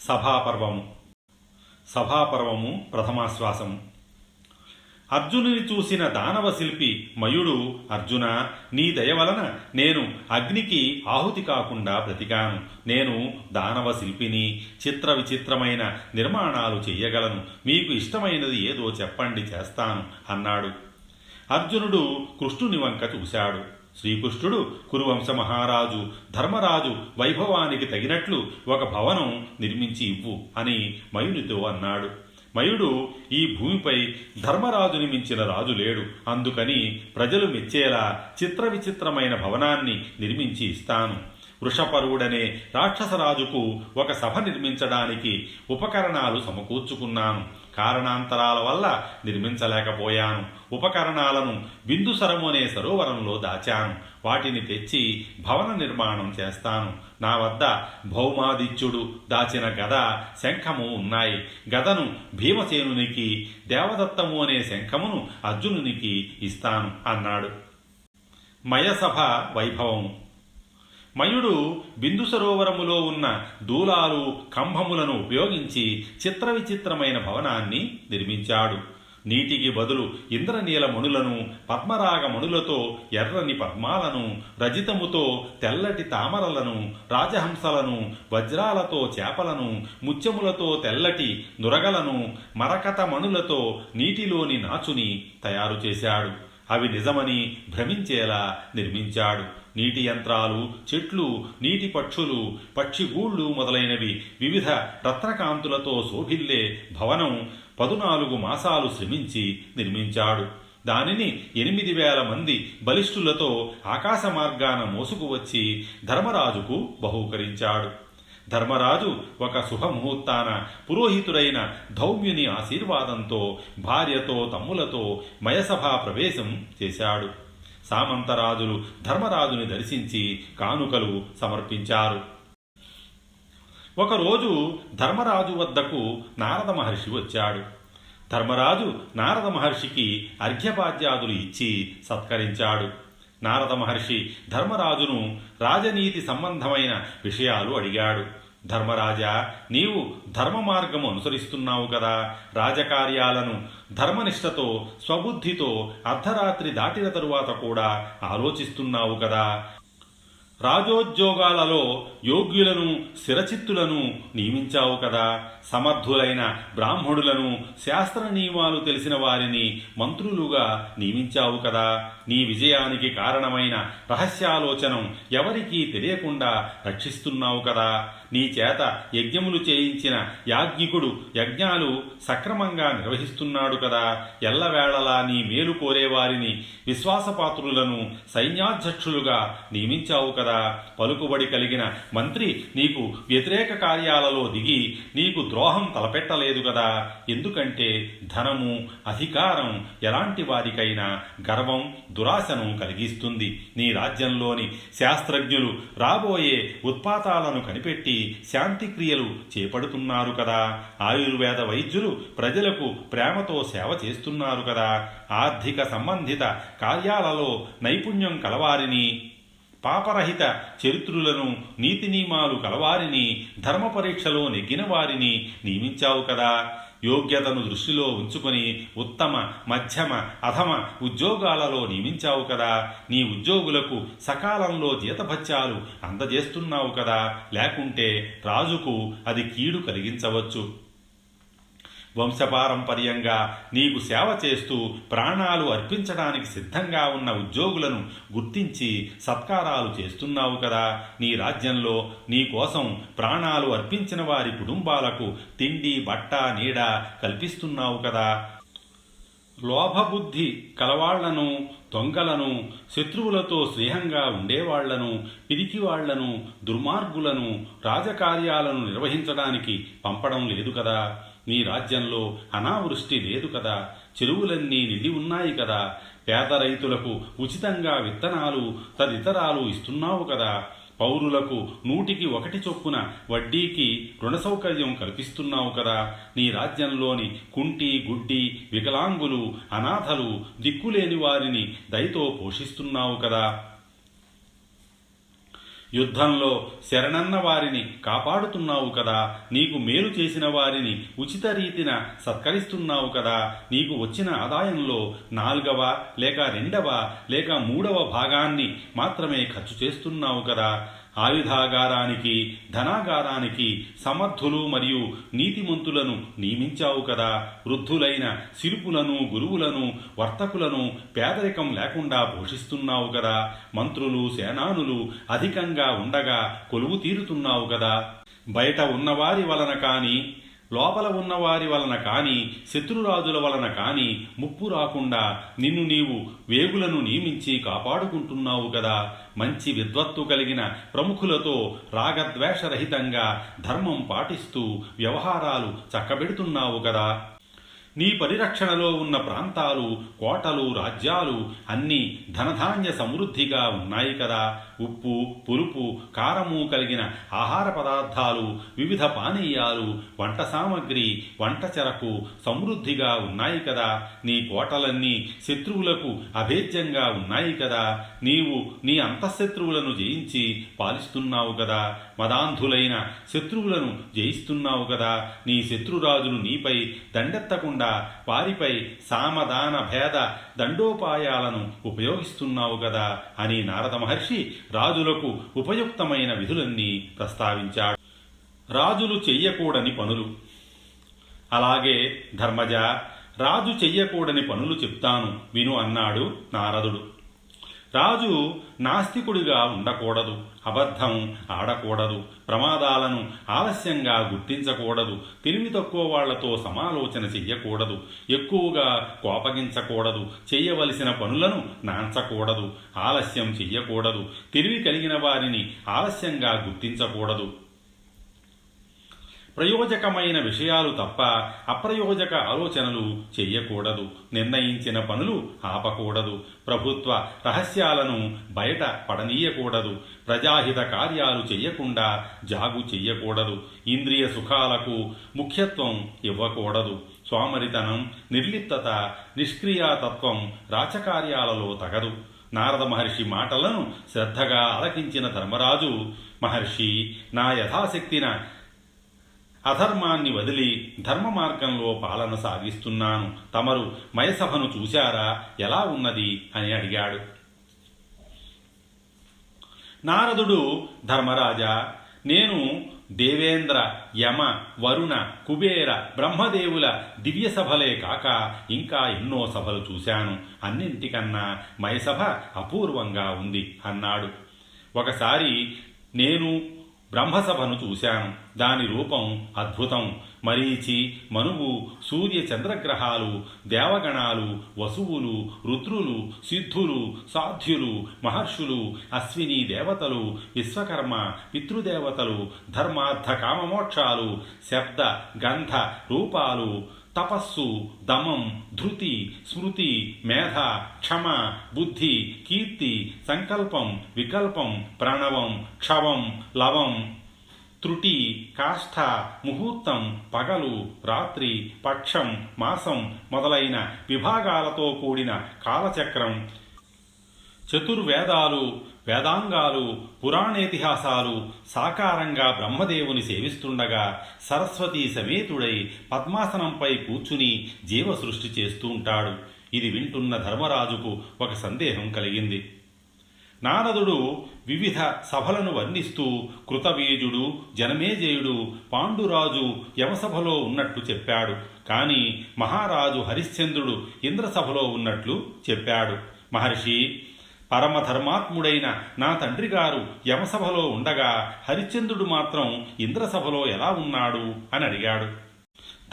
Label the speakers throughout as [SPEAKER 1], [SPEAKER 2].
[SPEAKER 1] సభాపర్వము. సభాపర్వము ప్రథమాశ్వాసము. అర్జునుని చూసిన దానవ శిల్పి మయుడు, అర్జున, నీ దయ వలన నేను అగ్నికి ఆహుతి కాకుండా బ్రతికాను. నేను దానవ శిల్పిని, చిత్ర విచిత్రమైన నిర్మాణాలు చెయ్యగలను. మీకు ఇష్టమైనది ఏదో చెప్పండి, చేస్తాను అన్నాడు. అర్జునుడు కృష్ణుని వంక చూశాడు. శ్రీకృష్ణుడు కురువంశ మహారాజు ధర్మరాజు వైభవానికి తగినట్లు ఒక భవనం నిర్మించి ఇవ్వు అని మయునితో అన్నాడు. మయుడు, ఈ భూమిపై ధర్మరాజుని మించిన రాజు లేడు, అందుకని ప్రజలు మెచ్చేలా చిత్ర విచిత్రమైన భవనాన్ని నిర్మించి ఇస్తాను. వృషపరువుడనే రాక్షసరాజుకు ఒక సభ నిర్మించడానికి ఉపకరణాలు సమకూర్చుకున్నాను. కారణాంతరాల వల్ల నిర్మించలేకపోయాను. ఉపకరణాలను బిందుసరము అనే సరోవరంలో దాచాను. వాటిని తెచ్చి భవన నిర్మాణం చేస్తాను. నా వద్ద భౌమాదిత్యుడు దాచిన గద, శంఖము ఉన్నాయి. గదను భీమసేనునికి, దేవదత్తము అనే శంఖమును అర్జునునికి ఇస్తాను అన్నాడు. మయసభ వైభవము. మయుడు బిందు సరోవరములో ఉన్న దూలాలు, కంభములను ఉపయోగించి చిత్ర విచిత్రమైన భవనాన్ని నిర్మించాడు. నీటికి బదులు ఇంద్రనీల మణులను, పద్మరాగ మణులతో ఎర్రని పద్మాలను, రజితముతో తెల్లటి తామరలను, రాజహంసలను, వజ్రాలతో చేపలను, ముత్యములతో తెల్లటి నురగలను, మరకత మణులతో నీటిలోని నాచుని తయారు చేశాడు. అవి నిజమని భ్రమించేలా నిర్మించాడు. నీటి యంత్రాలు, చెట్లు, నీటి పక్షులు, పక్షిగూళ్ళు మొదలైనవి వివిధ రత్నకాంతులతో శోభిల్లే భవనం 14 మాసాలు శ్రమించి నిర్మించాడు. దానిని 8,000 మంది బలిష్ఠులతో ఆకాశ మార్గాన మోసుకువచ్చి ధర్మరాజుకు బహూకరించాడు. ధర్మరాజు ఒక శుభముహూర్తాన పురోహితుడైన ధౌమ్యుని ఆశీర్వాదంతో భార్యతో తమ్ములతో మయసభా ప్రవేశం చేశాడు. సామంతరాజులు ధర్మరాజుని దర్శించి కానుకలు సమర్పించారు. ఒకరోజు ధర్మరాజు వద్దకు నారద మహర్షి వచ్చాడు. ధర్మరాజు నారద మహర్షికి అర్ఘ్యపాద్యాదులు ఇచ్చి సత్కరించాడు. నారద మహర్షి ధర్మరాజును రాజనీతి సంబంధమైన విషయాలు అడిగాడు. ధర్మరాజా, నీవు ధర్మ మార్గము అనుసరిస్తున్నావు కదా, రాజకార్యాలను ధర్మనిష్టతో స్వబుద్ధితో అర్ధరాత్రి దాటిన తరువాత కూడా ఆలోచిస్తున్నావు కదా. రాజోద్యోగాలలో యోగ్యులను, స్థిరచిత్తులను నియమించావు కదా. సమర్థులైన బ్రాహ్మణులను, శాస్త్ర నియమాలు తెలిసిన వారిని మంత్రులుగా నియమించావు కదా. నీ విజయానికి కారణమైన రహస్యాలోచనం ఎవరికీ తెలియకుండా రక్షిస్తున్నావు కదా. నీ చేత యజ్ఞములు చేయించిన యాజ్ఞికుడు యజ్ఞాలు సక్రమంగా నిర్వహిస్తున్నాడు కదా. ఎల్లవేళలా నీ మేలు కోరేవారిని, విశ్వాసపాత్రులను సైన్యాధ్యక్షులుగా నియమించావు కదా. పలుకుబడి కలిగిన మంత్రి నీకు వ్యతిరేక కార్యాలలో దిగి నీకు ద్రోహం తలపెట్టలేదు కదా. ఎందుకంటే ధనము, అధికారం ఎలాంటి వారికైనా గర్వం, దురాశను కలిగిస్తుంది. నీ రాజ్యంలోని శాస్త్రజ్ఞులు రాబోయే ఉత్పాతాలను కనిపెట్టి శాంతిక్రియలు చేపడుతున్నారు కదా. ఆయుర్వేద వైద్యులు ప్రజలకు ప్రేమతో సేవ చేస్తున్నారు కదా. ఆర్థిక సంబంధిత కార్యాలలో నైపుణ్యం కలవారిని, పాపరహిత చరిత్రులను, నీతి నియమాలు కలవారిని, ధర్మ పరీక్షలో నెగ్గిన వారిని నియమించావు కదా. యోగ్యతను దృష్టిలో ఉంచుకొని ఉత్తమ, మధ్యమ, అధమ ఉద్యోగాలలో నియమించావు కదా. నీ ఉద్యోగులకు సకాలంలో జీతభత్యాలు అందజేస్తున్నావు కదా. లేకుంటే రాజుకు అది కీడు కలిగించవచ్చు. వంశపారంపర్యంగా నీకు సేవ చేస్తూ ప్రాణాలు అర్పించడానికి సిద్ధంగా ఉన్న ఉద్యోగులను గుర్తించి సత్కారాలు చేస్తున్నావు కదా. నీ రాజ్యంలో నీ కోసం ప్రాణాలు అర్పించిన వారి కుటుంబాలకు తిండి, బట్ట, నీడ కల్పిస్తున్నావు కదా. లోభబుద్ధి కలవాళ్లను, దొంగలను, శత్రువులతో స్నేహంగా ఉండేవాళ్లను, పిరికివాళ్లను, దుర్మార్గులను రాజకార్యాలను నిర్వహించడానికి పంపడం లేదు కదా. నీ రాజ్యంలో అనావృష్టి లేదు కదా. చెరువులన్నీ నిండి ఉన్నాయి కదా. పేద రైతులకు ఉచితంగా విత్తనాలు తదితరాలు ఇస్తున్నావు కదా. పౌరులకు 100కి 1 చొప్పున వడ్డీకి రుణ సౌకర్యం కల్పిస్తున్నావు కదా. నీ రాజ్యంలోని కుంటి, గుడ్డి, వికలాంగులు, అనాథలు, దిక్కులేని వారిని దయతో పోషిస్తున్నావు కదా. యుద్ధంలో శరణన్న వారిని కాపాడుతున్నావు కదా, నీకు మేలు చేసిన వారిని ఉచిత రీతిన సత్కరిస్తున్నావు కదా, నీకు వచ్చిన ఆదాయంలో 4వ లేక 2వ లేక 3వ భాగాన్ని మాత్రమే ఖర్చు చేస్తున్నావు కదా, ఆయుధాగారానికి ధనాగారానికి సమర్థులు మరియు నీతిమంతులను నియమించావు కదా, వృద్ధులైన శిల్పులను గురువులను వర్తకులను పేదరికం లేకుండా పోషిస్తున్నావు కదా, మంత్రులు సేనానులు అధికంగా ఉండగా కొలువు తీరుతున్నావు కదా, బయట ఉన్నవారి వలన కానీ లోపల ఉన్నవారి వలన కానీ శత్రురాజుల వలన కానీ ముప్పు రాకుండా నిన్ను నీవు వేగులను నియమించి కాపాడుకుంటున్నావు కదా, మంచి విద్వత్తు కలిగిన ప్రముఖులతో రాగద్వేషరహితంగా ధర్మం పాటిస్తూ వ్యవహారాలు చక్కబెడుతున్నావు కదా, నీ పరిరక్షణలో ఉన్న ప్రాంతాలు కోటలు రాజ్యాలు అన్నీ ధనధాన్య సమృద్ధిగా ఉన్నాయి కదా, ఉప్పు పులుపు కారము కలిగిన ఆహార పదార్థాలు వివిధ పానీయాలు వంట సామగ్రి వంట చెరకు సమృద్ధిగా ఉన్నాయి కదా, నీ కోటలన్నీ శత్రువులకు అభేద్యంగా ఉన్నాయి కదా, నీవు నీ అంతఃశత్రువులను జయించి పాలిస్తున్నావు కదా, మదాంధులైన శత్రువులను జయిస్తున్నావు కదా, నీ శత్రురాజులు నీపై దండెత్తకుండా వారిపై సామదాన భేద దండోపాయాలను ఉపయోగిస్తున్నావు కదా అని నారద మహర్షి రాజులకు ఉపయుక్తమైన విధులన్నీ ప్రస్తావించాడు. రాజులు చెయ్యకూడని పనులు. అలాగే ధర్మజ, రాజు చెయ్యకూడని పనులు చెప్తాను విను అన్నాడు నారదుడు. రాజు నాస్తికుడిగా ఉండకూడదు, అబద్ధం ఆడకూడదు, ప్రమాదాలను ఆలస్యంగా గుర్తించకూడదు, తెలివి తక్కువ వాళ్లతో సమాలోచన చెయ్యకూడదు, ఎక్కువగా కోపగించకూడదు, చెయ్యవలసిన పనులను నాంచకూడదు, ఆలస్యం చెయ్యకూడదు, తెలివి కలిగిన వారిని ఆలస్యంగా గుర్తించకూడదు, ప్రయోజకమైన విషయాలు తప్ప అప్రయోజక ఆలోచనలు చెయ్యకూడదు, నిర్ణయించిన పనులు ఆపకూడదు, ప్రభుత్వ రహస్యాలను బయట పడనీయకూడదు, ప్రజాహిత కార్యాలు చెయ్యకుండా జాగు చెయ్యకూడదు, ఇంద్రియ సుఖాలకు ముఖ్యత్వం ఇవ్వకూడదు, సోమరితనం నిర్లిప్తత నిష్క్రియాతత్వం రాచకార్యాలలో తగదు. నారద మహర్షి మాటలను శ్రద్ధగా ఆలకించిన ధర్మరాజు, మహర్షి, నా యథాశక్తిన అధర్మాన్ని వదిలి ధర్మ మార్గంలో పాలన సాగిస్తున్నాను, తమరు మయసభను చూశారా, ఎలా ఉన్నది అని అడిగాడు. నారదుడు, ధర్మరాజా, నేను దేవేంద్ర యమ వరుణ కుబేర బ్రహ్మదేవుల దివ్య సభలే కాక ఇంకా ఎన్నో సభలు చూశాను, అన్నింటికన్నా మయసభ అపూర్వంగా ఉంది అన్నాడు. ఒకసారి నేను బ్రహ్మసభను చూశాను, దాని రూపం అద్భుతం. మరీచి మనువు సూర్య చంద్రగ్రహాలు దేవగణాలు వసువులు రుద్రులు సిద్ధులు సాధ్యులు మహర్షులు అశ్విని దేవతలు విశ్వకర్మ పితృదేవతలు ధర్మార్థ కామమోక్షాలు శబ్ద గంధ రూపాలు తపస్సు దమం ధృతి స్మృతి మేధ క్షమ బుద్ధి కీర్తి సంకల్పం వికల్పం ప్రణవం క్షవం లవం త్రుటి కాష్ఠ ముహూర్తం పగలు రాత్రి పక్షం మాసం మొదలైన విభాగాలతో కూడిన కాలచక్రం చతుర్వేదాలు వేదాంగాలు పురాణేతిహాసాలు సాకారంగా బ్రహ్మదేవుని సేవిస్తుండగా సరస్వతీ సమేతుడై పద్మాసనంపై కూర్చుని జీవ సృష్టి చేస్తూ ఉంటాడు. ఇది వింటున్న ధర్మరాజుకు ఒక సందేహం కలిగింది. నారదుడు వివిధ సభలను వర్ణిస్తూ కృతవీర్యుడు జనమేజయుడు పాండురాజు యమసభలో ఉన్నట్లు చెప్పాడు, కానీ మహారాజు హరిశ్చంద్రుడు ఇంద్రసభలో ఉన్నట్లు చెప్పాడు. మహర్షి, పరమధర్మాత్ముడైన నా తండ్రి గారు యమసభలో ఉండగా హరిశ్చంద్రుడు మాత్రం ఇంద్రసభలో ఎలా ఉన్నాడు అని అడిగాడు.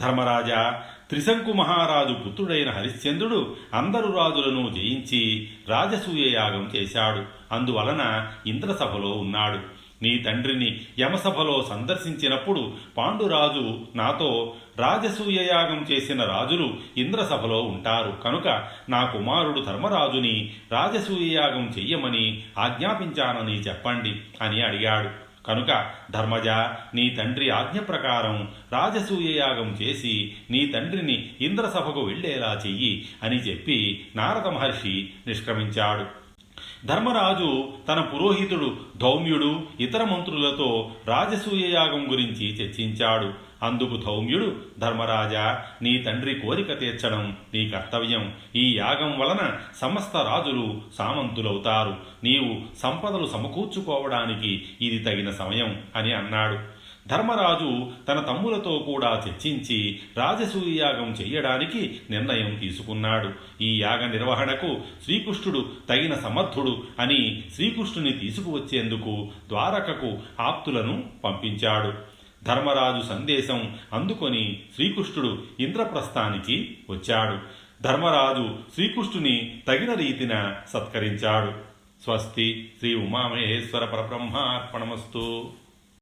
[SPEAKER 1] ధర్మరాజా, త్రిశంకు మహారాజు పుత్రుడైన హరిశ్చంద్రుడు అందరు రాజులను జయించి రాజసూయ యాగం చేశాడు, అందువలన ఇంద్రసభలో ఉన్నాడు. నీ తండ్రిని యమసభలో సందర్శించినప్పుడు పాండురాజు నాతో రాజసూయయాగం చేసిన రాజులు ఇంద్రసభలో ఉంటారు, కనుక నా కుమారుడు ధర్మరాజుని రాజసూయయాగం చెయ్యమని ఆజ్ఞాపించానని చెప్పండి అని అడిగాడు. కనుక ధర్మజ, నీ తండ్రి ఆజ్ఞ ప్రకారం రాజసూయయాగం చేసి నీ తండ్రిని ఇంద్రసభకు వెళ్లేలా చెయ్యి అని చెప్పి నారద మహర్షి నిష్క్రమించాడు. ధర్మరాజు తన పురోహితుడు ధౌమ్యుడు ఇతర మంత్రులతో రాజసూయ యాగం గురించి చర్చించాడు. అందుకు ధౌమ్యుడు, ధర్మరాజా, నీ తండ్రి కోరిక తీర్చడం నీ కర్తవ్యం. ఈ యాగం వలన సమస్త రాజులు సామంతులవుతారు. నీవు సంపదలు సమకూర్చుకోవడానికి ఇది తగిన సమయం అని అన్నాడు. ధర్మరాజు తన తమ్ములతో కూడా చర్చించి రాజసూయ యాగం చెయ్యడానికి నిర్ణయం తీసుకున్నాడు. ఈ యాగ నిర్వహణకు శ్రీకృష్ణుడు తగిన సమర్థుడు అని శ్రీకృష్ణుని తీసుకువచ్చేందుకు ద్వారకకు ఆప్తులను పంపించాడు. ధర్మరాజు సందేశం అందుకొని శ్రీకృష్ణుడు ఇంద్రప్రస్థానికి వచ్చాడు. ధర్మరాజు శ్రీకృష్ణుని తగిన రీతిన సత్కరించాడు. స్వస్తి. శ్రీ ఉమామహేశ్వర పరబ్రహ్మార్పణమస్తు.